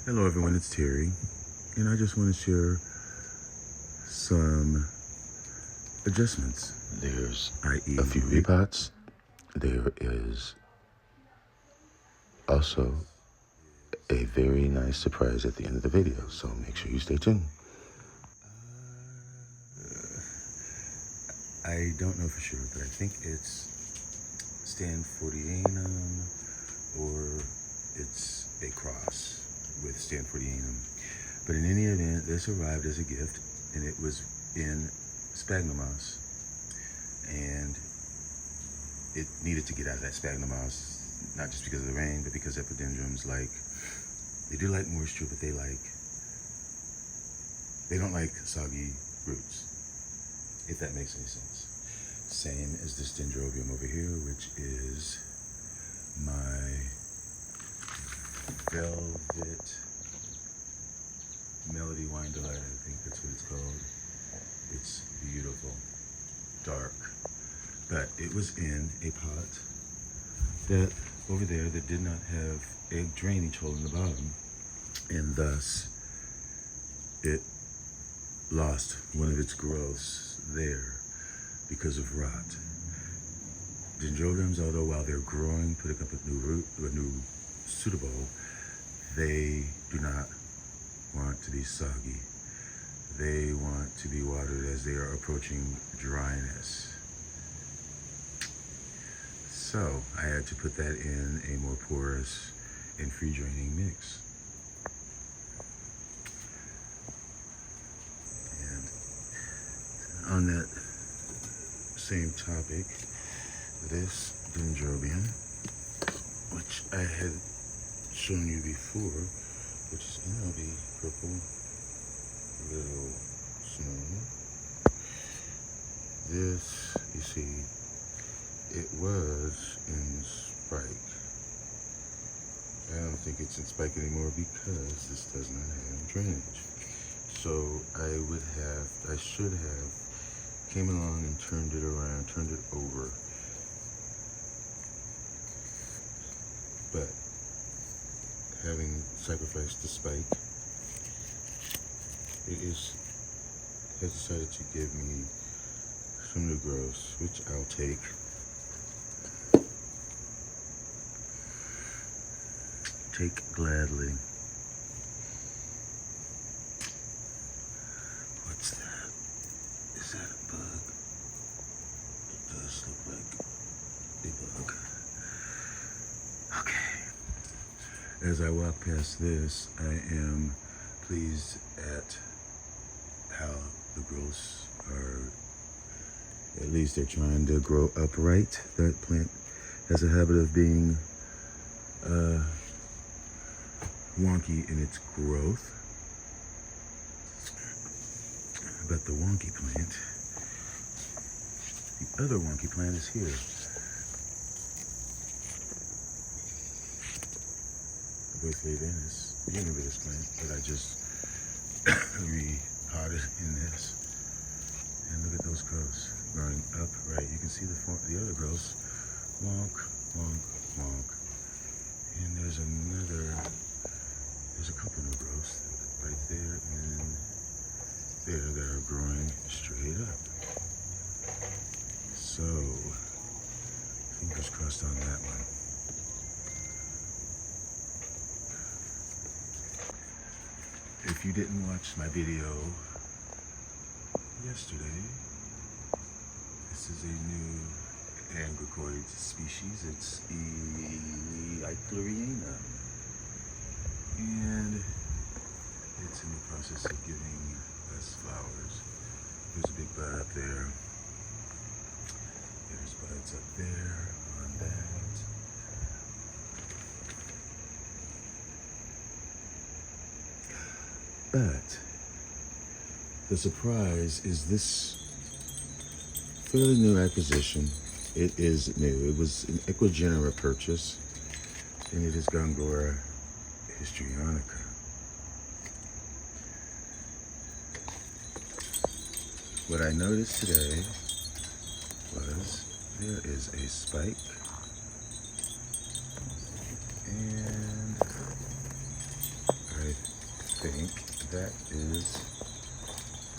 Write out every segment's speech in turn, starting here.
Hello everyone, it's Terry, and I just want to share some adjustments. There's i.e. a few repots. There is also a very nice surprise at the end of the video, so make sure you stay tuned. I don't know for sure, but I think it's Stanfordianum or it's a cross with Stanfordianum. But in any event, this arrived as a gift, and it was in sphagnum moss, and it needed to get out of that sphagnum moss, not just because of the rain, but because epidendrums they do like moisture, but they don't like soggy roots, if that makes any sense. Same as this dendrobium over here, which is my velvet melody wine delight. I think that's what it's called. It's beautiful, dark, but it was in a pot that over there that did not have a drainage hole in the bottom, and thus it lost one of its growths there because of rot. Dendrobiums, although while they're growing, putting up a new pseudobulb, they do not want to be soggy. They want to be watered as they are approaching dryness. So I had to put that in a more porous and free draining mix. And on that same topic, this dendrobium, which I had shown you before, which is MLB purple little snow. This, you see, it was in spike. I don't think it's in spike anymore because this does not have drainage. So I should have came along and turned it around, turned it over. But having sacrificed the spike, it has decided to give me some new growths, which I'll take. Take gladly. What's that? Is that a bug? It does look like a bug. Okay. As I walk past this, I am pleased at how the growths are, at least they're trying to grow upright. That plant has a habit of being wonky in its growth. But the wonky plant, the other wonky plant is here. Birthday Venice. You remember this plant that I just repotted in this. And look at those growths growing upright. You can see the other growths. Wonk, wonk, wonk. And there's a couple new growths right there and there that are growing straight up. So, fingers crossed on that one. If you didn't watch my video yesterday, this is a new Angricoid species. It's Eichlereana. And it's in the process of giving us flowers. There's a big bud up there. There's buds up there on that. But the surprise is this fairly new acquisition. It is new. It was an Equigenera purchase, and it is Gongora histrionica. What I noticed today was there is a spike, and right think that is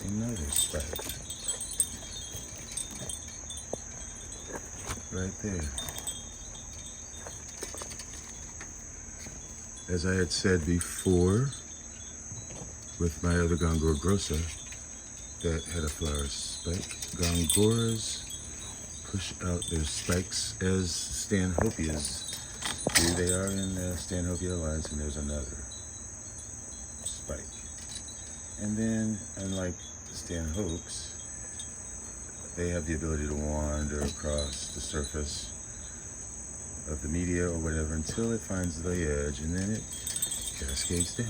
another spike. Right there. As I had said before, with my other Gongora grossa that had a flower spike, Gongoras push out their spikes as Stanhopias do. They are in the Stanhopia alliance, and there's another spike. And then, unlike the Stanhopes, they have the ability to wander across the surface of the media or whatever until it finds the edge, and then it cascades down.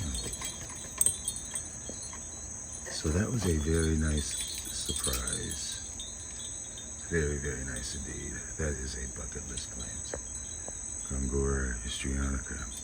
So that was a very nice surprise. Very, very nice indeed. That is a bucket list plant. Gongora histrionica.